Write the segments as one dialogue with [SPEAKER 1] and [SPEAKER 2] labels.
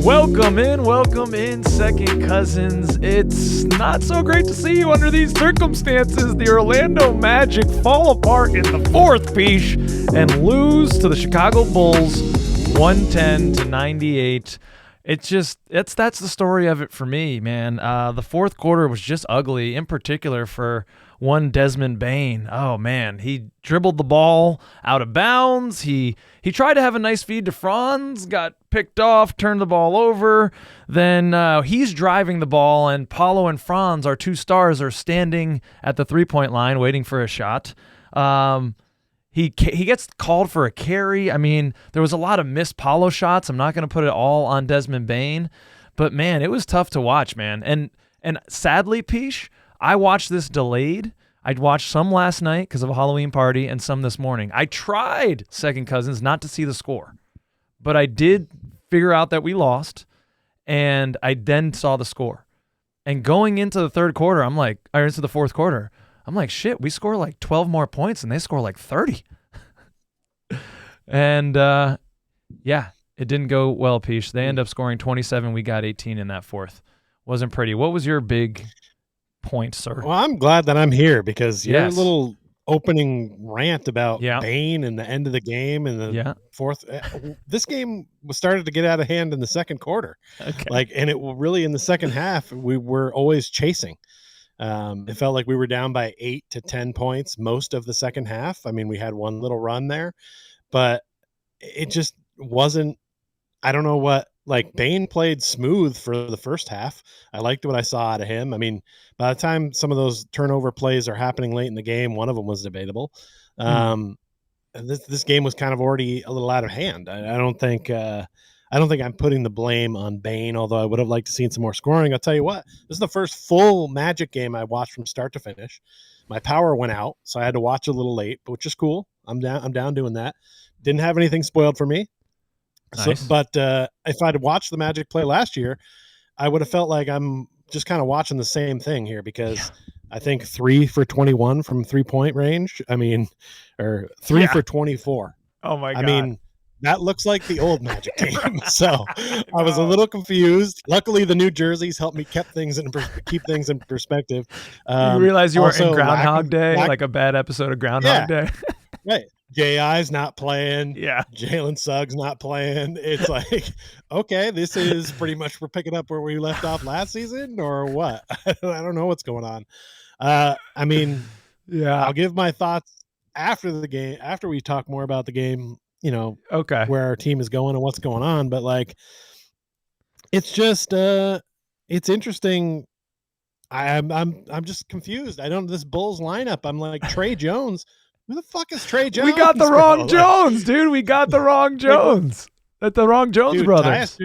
[SPEAKER 1] Welcome in, second cousins. It's not so great to see you under these circumstances. The Orlando Magic fall apart in the fourth, Pich, and lose to the Chicago Bulls 110-98. That's the story of it for me, man. The fourth quarter was just ugly, in particular for one Desmond Bane. Oh man, he dribbled the ball out of bounds. He tried to have a nice feed to Franz, got picked off, turned the ball over. Then he's driving the ball, and Paulo and Franz, our two stars, are standing at the three-point line waiting for a shot. He gets called for a carry. I mean, there was a lot of missed Paulo shots. I'm not going to put it all on Desmond Bane, but man, it was tough to watch, man. And sadly, Pich, I watched this delayed. I'd watched some last night because of a Halloween party and some this morning. I tried, second cousins, not to see the score, but I did figure out that we lost, and I then saw the score. And going into the third quarter, into the fourth quarter, I'm like, shit, we score like 12 more points and they score like 30. And yeah, it didn't go well, Pich. They end up scoring 27. We got 18 in that fourth. Wasn't pretty. What was your big point, sir?
[SPEAKER 2] Well, I'm glad that I'm here because your little opening rant about Bane and the end of the game and the fourth. This game was started to get out of hand in the second quarter. Okay. And it really in the second half, we were always chasing. It felt like we were down by 8 to 10 points most of the second half. I mean, we had one little run there, but it just wasn't, I don't know what, like Bane played smooth for the first half. I liked what I saw out of him. I mean, by the time some of those turnover plays are happening late in the game, one of them was debatable. This game was kind of already a little out of hand. I don't think I'm putting the blame on Bane, although I would have liked to seen some more scoring. I'll tell you what, this is the first full Magic game I watched from start to finish. My power went out, so I had to watch a little late, which is cool. I'm down doing that. Didn't have anything spoiled for me. Nice. But if I'd watched the Magic play last year, I would have felt like I'm just kind of watching the same thing here because I think 3 for 21 from 3-point range. I mean, or 3 for 24.
[SPEAKER 1] Oh my God.
[SPEAKER 2] I mean, that looks like the old Magic team. So I was a little confused. Luckily, the new jerseys helped me keep things in perspective.
[SPEAKER 1] You realize you were in Groundhog Day, like a bad episode of Groundhog Day.
[SPEAKER 2] Right. J.I.'s not playing.
[SPEAKER 1] Yeah.
[SPEAKER 2] Jalen Suggs not playing. It's like, okay, this is pretty much we're picking up where we left off last season or what? I don't know what's going on. I mean, I'll give my thoughts after the game, after we talk more about the game, where our team is going and what's going on. But like, it's just, it's interesting. I'm just confused. This Bulls lineup. I'm like, Trey Jones. Who the fuck is Trey Jones?
[SPEAKER 1] We got the wrong Jones, dude. We got the wrong Jones. At the wrong Jones brothers.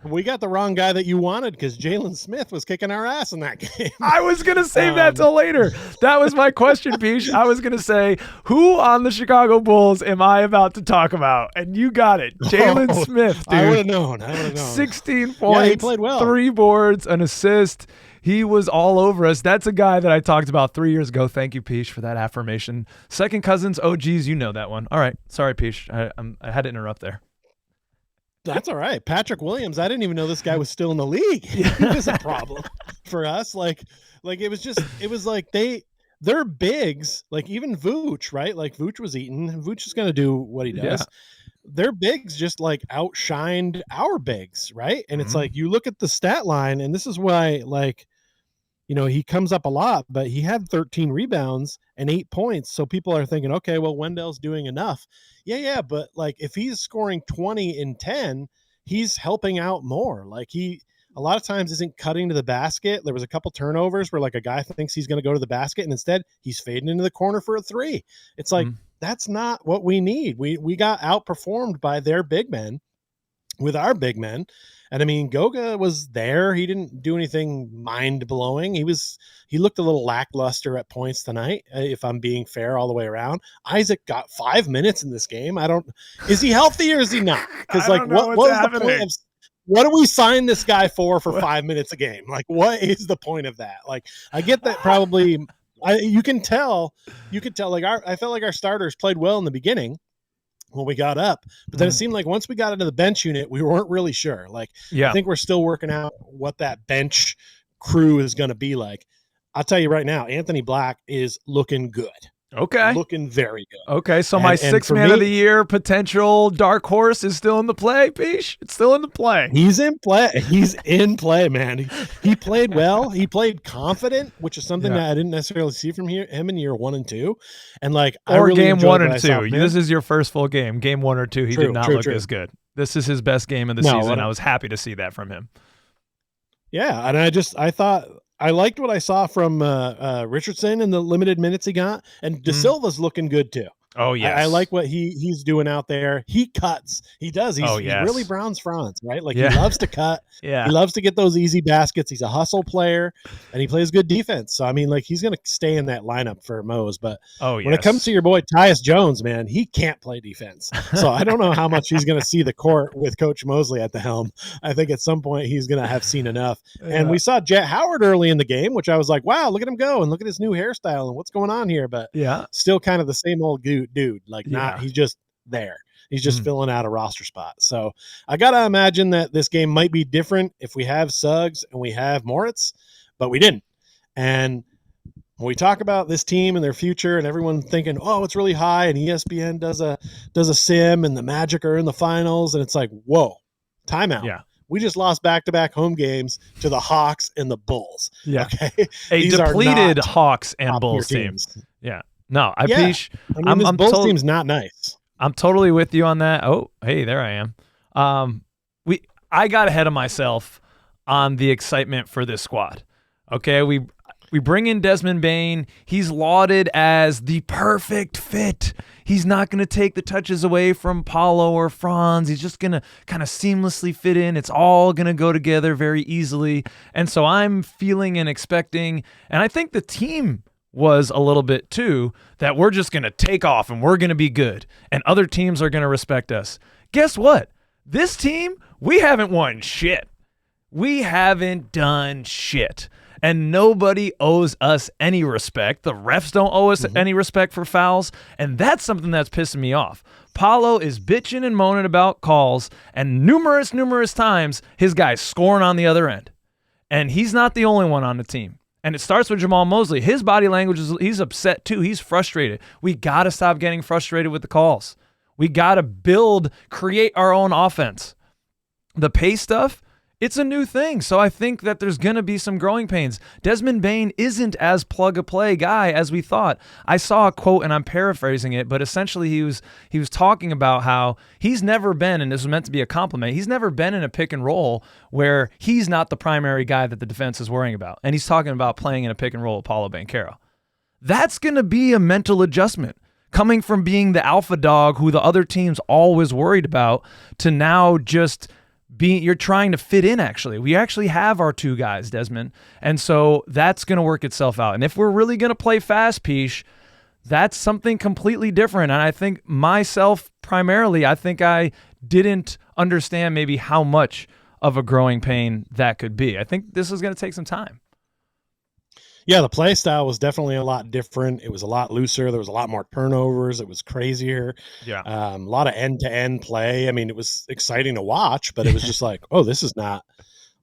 [SPEAKER 2] We got the wrong guy that you wanted because Jalen Smith was kicking our ass in that game.
[SPEAKER 1] I was going to save that till later. That was my question, Pich. I was going to say, who on the Chicago Bulls am I about to talk about? And you got it. Jalen Smith, dude.
[SPEAKER 2] I would have known.
[SPEAKER 1] 16 points,
[SPEAKER 2] he played well.
[SPEAKER 1] 3 boards, an assist. He was all over us. That's a guy that I talked about 3 years ago. Thank you, Pich, for that affirmation. Second cousins, OGs, you know that one. All right. Sorry, Pich. I had to interrupt there.
[SPEAKER 2] That's all right. Patrick Williams, I didn't even know this guy was still in the league. He was a problem for us. Like it was like they're bigs, like even Vooch, right? Like Vooch was eating. Vooch is going to do what he does. Yeah. Their bigs just like outshined our bigs, right? And it's like you look at the stat line, and this is why, like, he comes up a lot, but he had 13 rebounds and 8 points. So people are thinking, okay, well, Wendell's doing enough. Yeah, but like if he's scoring 20 in 10, he's helping out more. Like he a lot of times isn't cutting to the basket. There was a couple turnovers where like a guy thinks he's going to go to the basket, and instead he's fading into the corner for a 3. It's like that's not what we need. We got outperformed by their big men with our big men. And I mean, Goga was there. He didn't do anything mind blowing. He looked a little lackluster at points tonight, if I'm being fair all the way around. Isaac got 5 minutes in this game. Is he healthy or is he not? Because like, what was the point of, what do we sign this guy for 5 minutes a game? Like, what is the point of that? Like, I get that probably you can tell like I felt like our starters played well in the beginning. when we got up. But then it seemed like once we got into the bench unit, we weren't really sure. Like, I
[SPEAKER 1] Yeah.
[SPEAKER 2] think we're still working out what that bench crew is going to be like. I'll tell you right now, Anthony Black is looking good.
[SPEAKER 1] Okay.
[SPEAKER 2] Looking very good.
[SPEAKER 1] Okay, so my sixth man of the year potential dark horse is still in the play, Pich. It's still in the play.
[SPEAKER 2] He's in play. He's in play, man. He played well. He played confident, which is something that I didn't necessarily see from him in year 1 and 2. And like,
[SPEAKER 1] or
[SPEAKER 2] really
[SPEAKER 1] game 1 and 2.
[SPEAKER 2] this
[SPEAKER 1] This is your first full game. Game 1 or 2, he did not look as good. This is his best game of the season. I was happy to see that from him.
[SPEAKER 2] Yeah, and I thought I liked what I saw from Richardson in the limited minutes he got, and De Silva's looking good too.
[SPEAKER 1] Oh yeah,
[SPEAKER 2] I like what he's doing out there. He cuts. He does. He really Browns Franz, right? Like he loves to cut.
[SPEAKER 1] Yeah,
[SPEAKER 2] he loves to get those easy baskets. He's a hustle player, and he plays good defense. So I mean, like he's gonna stay in that lineup for Mose. But when it comes to your boy Tyus Jones, man, he can't play defense. So I don't know how much he's gonna see the court with Coach Mosley at the helm. I think at some point he's gonna have seen enough. And we saw Jet Howard early in the game, which I was like, wow, look at him go and look at his new hairstyle and what's going on here. But still kind of the same old dude. Like he's just there. He's just filling out a roster spot. So I got to imagine that this game might be different if we have Suggs and we have Moritz, but we didn't. And when we talk about this team and their future and everyone thinking, oh, it's really high and ESPN does a sim and the Magic are in the finals. And it's like, whoa, timeout.
[SPEAKER 1] Yeah.
[SPEAKER 2] We just lost back-to-back home games to the Hawks and the Bulls.
[SPEAKER 1] Yeah.
[SPEAKER 2] Okay.
[SPEAKER 1] A depleted Hawks and Bulls teams. Yeah. No, Pich,
[SPEAKER 2] this Bulls team's not nice.
[SPEAKER 1] I'm totally with you on that. Oh, hey, there I am. I got ahead of myself on the excitement for this squad. Okay, we bring in Desmond Bane. He's lauded as the perfect fit. He's not going to take the touches away from Paulo or Franz. He's just going to kind of seamlessly fit in. It's all going to go together very easily. And so I'm feeling and expecting, and I think the team was a little bit too, that we're just going to take off and we're going to be good and other teams are going to respect us. Guess what? This team, we haven't won shit. We haven't done shit. And nobody owes us any respect. The refs don't owe us any respect for fouls. And that's something that's pissing me off. Paulo is bitching and moaning about calls, and numerous times his guy's scoring on the other end. And he's not the only one on the team. And it starts with Jamal Mosley. His body language he's upset too. He's frustrated. We got to stop getting frustrated with the calls. We got to create our own offense. The pace stuff, it's a new thing. So I think that there's going to be some growing pains. Desmond Bane isn't as plug-and-play guy as we thought. I saw a quote, and I'm paraphrasing it, but essentially he was talking about how he's never been, and this was meant to be a compliment, he's never been in a pick and roll where he's not the primary guy that the defense is worrying about. And he's talking about playing in a pick and roll with Paulo Banchero. That's going to be a mental adjustment. Coming from being the alpha dog who the other team's always worried about to now just you're trying to fit in, actually. We actually have our two guys, Desmond. And so that's going to work itself out. And if we're really going to play fast, Pich, that's something completely different. And I think myself, primarily, I think I didn't understand maybe how much of a growing pain that could be. I think this is going to take some time.
[SPEAKER 2] Yeah, the play style was definitely a lot different. It was a lot looser. There was a lot more turnovers. It was crazier.
[SPEAKER 1] Yeah.
[SPEAKER 2] A lot of end-to-end play. I mean, it was exciting to watch, but it was just like, oh, this is not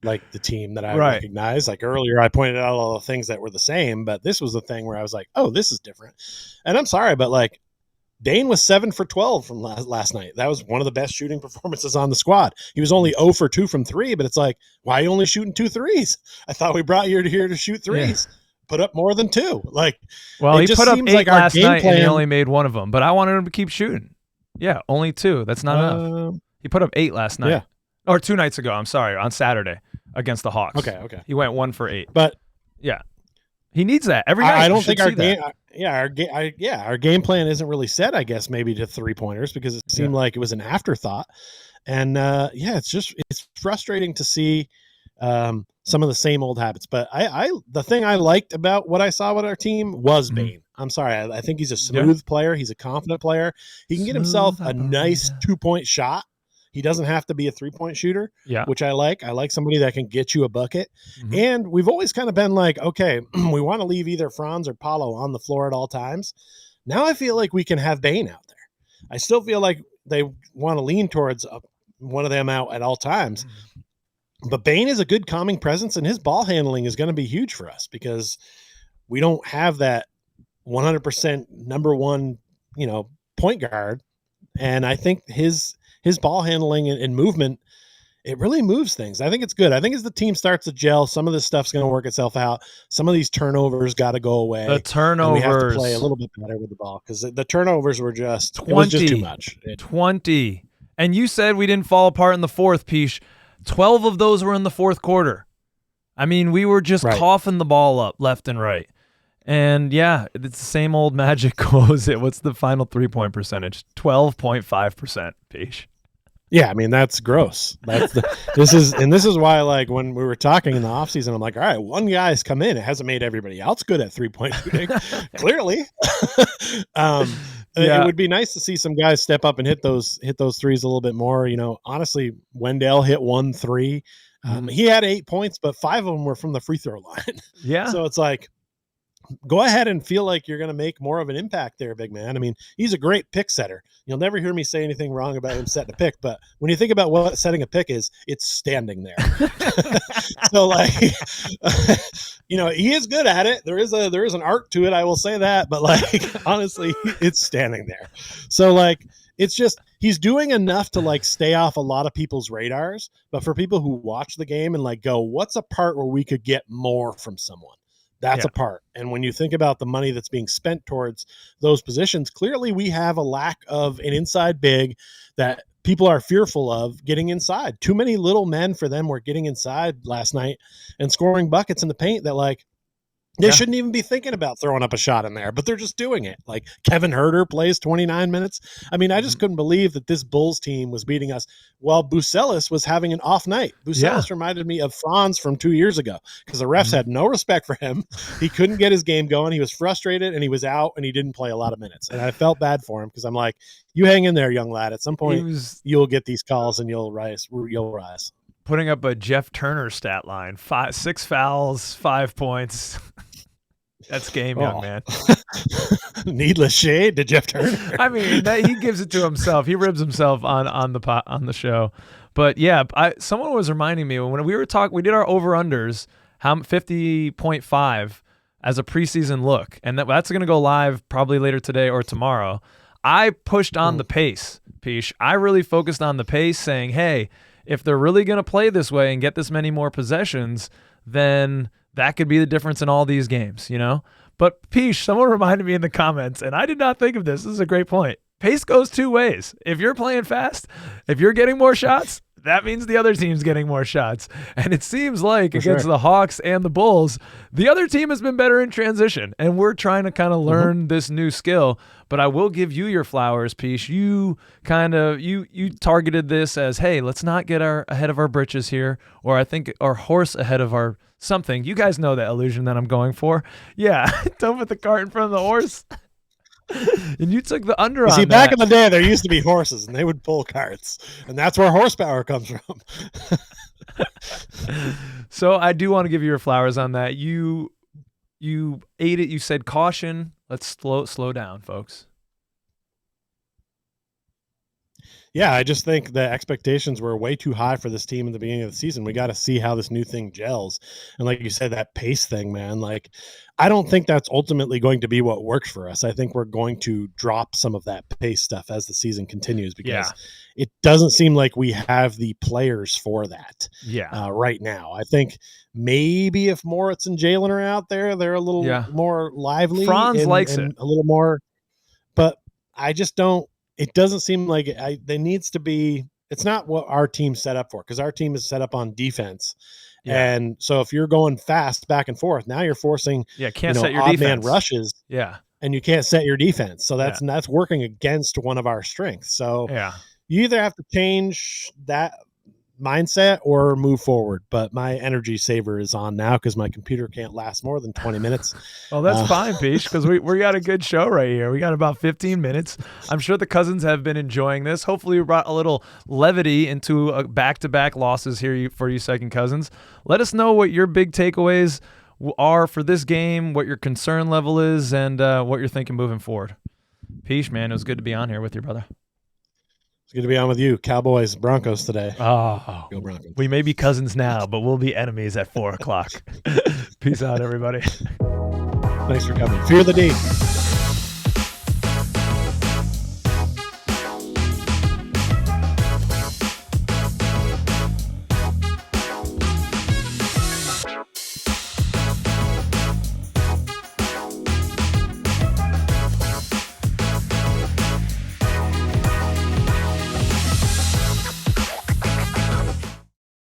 [SPEAKER 2] like the team that I recognize. Like earlier, I pointed out all the things that were the same, but this was the thing where I was like, oh, this is different. And I'm sorry, but like Dane was 7 for 12 from last night. That was one of the best shooting performances on the squad. He was only 0 for 2 from 3, but it's like, why are you only shooting 2 threes? I thought we brought you here to shoot threes. Yeah. Put up more than 2. Like,
[SPEAKER 1] well, he put up 8 last night and he only made 1 of them, but I wanted him to keep shooting. Yeah, only 2. That's not enough. He put up 8 last night.
[SPEAKER 2] Yeah.
[SPEAKER 1] Or 2 nights ago, I'm sorry, on Saturday against the Hawks.
[SPEAKER 2] Okay.
[SPEAKER 1] He went 1 for 8.
[SPEAKER 2] But
[SPEAKER 1] yeah. He needs that every night.
[SPEAKER 2] I don't think our game our game plan isn't really set, I guess, maybe to 3-pointers because it seemed like it was an afterthought. And it's frustrating to see some of the same old habits, but the thing I liked about what I saw with our team was Bane. I'm sorry. I think he's a smooth player. He's a confident player. He can get himself a nice 2-point shot. He doesn't have to be a 3-point shooter, which I like. I like somebody that can get you a bucket. And we've always kind of been like, okay, we want to leave either Franz or Paulo on the floor at all times. Now I feel like we can have Bane out there. I still feel like they want to lean towards one of them out at all times. But Bane is a good calming presence, and his ball handling is going to be huge for us because we don't have that 100% number one, point guard. And I think his ball handling and movement, it really moves things. I think it's good. I think as the team starts to gel, some of this stuff's going to work itself out. Some of these turnovers got to go away.
[SPEAKER 1] The turnovers.
[SPEAKER 2] And we have to play a little bit better with the ball because the turnovers were just, it was just too much.
[SPEAKER 1] 20. And you said we didn't fall apart in the fourth, Pich. 12 of those were in the fourth quarter. I mean, we were just coughing the ball up left and right. And yeah, it's the same old magic goes. What's the final 3-point percentage? 12.5%, Pich.
[SPEAKER 2] Yeah, I mean, that's gross. This is why, like, when we were talking in the offseason, I'm like, all right, one guy's come in. It hasn't made everybody else good at 3-point shooting. Clearly. It would be nice to see some guys step up and hit those threes a little bit more. Honestly, Wendell hit 1 3. He had 8 points, but 5 of them were from the free throw line.
[SPEAKER 1] Yeah.
[SPEAKER 2] So it's like, go ahead and feel like you're going to make more of an impact there, big man. I mean, he's a great pick setter. You'll never hear me say anything wrong about him setting a pick, but when you think about what setting a pick is, it's standing there. So like, he is good at it. There is an art to it. I will say that, but like, honestly, it's standing there. So like, it's just, he's doing enough to like stay off a lot of people's radars, but for people who watch the game and like go, what's a part where we could get more from someone? That's a part. And when you think about the money that's being spent towards those positions, clearly we have a lack of an inside big that people are fearful of getting inside. Too many little men for them were getting inside last night and scoring buckets in the paint that like they shouldn't even be thinking about throwing up a shot in there, but they're just doing it. Like Kevin Huerter plays 29 minutes. I mean, I just couldn't believe that this Bulls team was beating us while Bucelis was having an off night. Bucelis reminded me of Franz from 2 years ago because the refs had no respect for him. He couldn't get his game going. He was frustrated and he was out and he didn't play a lot of minutes. And I felt bad for him because I'm like, you hang in there, young lad. At some point, you'll get these calls and you'll rise.
[SPEAKER 1] Putting up a Jeff Turner stat line, 6 fouls, 5 points. That's game, young man.
[SPEAKER 2] Needless shade to Jeff Turner.
[SPEAKER 1] I mean, he gives it to himself. He ribs himself on the show. But yeah, someone was reminding me when we were talking. We did our over/unders, 50.5 as a preseason look, and that's going to go live probably later today or tomorrow. I pushed on the pace, Pich. I really focused on the pace, saying, hey, if they're really going to play this way and get this many more possessions, then that could be the difference in all these games, But Pich, someone reminded me in the comments, and I did not think of this. This is a great point. Pace goes two ways. If you're playing fast, if you're getting more shots, that means the other team's getting more shots. And it seems like against the Hawks and the Bulls, the other team has been better in transition, and we're trying to kind of learn this new skill. But I will give you your flowers, Pich. You you targeted this as, hey, let's not get ahead of our britches here, or I think our horse ahead of our something. You guys know that illusion that I'm going for. Yeah, don't put the cart in front of the horse. And you took the under on that.
[SPEAKER 2] See, back in the day, there used to be horses, and they would pull carts, and that's where horsepower comes from.
[SPEAKER 1] So I do want to give you your flowers on that. You ate it. You said caution. Let's slow down, folks.
[SPEAKER 2] Yeah, I just think the expectations were way too high for this team in the beginning of the season. We got to see how this new thing gels. And like you said, that pace thing, man, like I don't think that's ultimately going to be what works for us. I think we're going to drop some of that pace stuff as the season continues because it doesn't seem like we have the players for that right now. I think maybe if Moritz and Jalen are out there, they're a little more lively.
[SPEAKER 1] Franz likes it.
[SPEAKER 2] A little more, but I just don't. It doesn't seem like there needs to be. It's not what our team's set up for because our team is set up on defense. Yeah. And so if you're going fast back and forth, now you're forcing
[SPEAKER 1] can't set your
[SPEAKER 2] odd
[SPEAKER 1] defense.
[SPEAKER 2] Man rushes.
[SPEAKER 1] Yeah.
[SPEAKER 2] And you can't set your defense. So that's working against one of our strengths. So you either have to change that mindset or move forward. But my energy saver is on now because my computer can't last more than 20 minutes.
[SPEAKER 1] Well, that's fine, Pich, because we got a good show right here. We got about 15 minutes. I'm sure the cousins have been enjoying this. Hopefully we brought a little levity into back-to-back losses here for you second cousins. Let us know what your big takeaways are for this game, what your concern level is, and what you're thinking moving forward. Pich, man, it was good to be on here with you, brother.
[SPEAKER 2] It's good to be on with you. Cowboys, Broncos today.
[SPEAKER 1] Oh,
[SPEAKER 2] Go Broncos.
[SPEAKER 1] we may be cousins now, but we'll be enemies at 4 o'clock. Peace out, everybody.
[SPEAKER 2] Thanks for coming. Fear the D.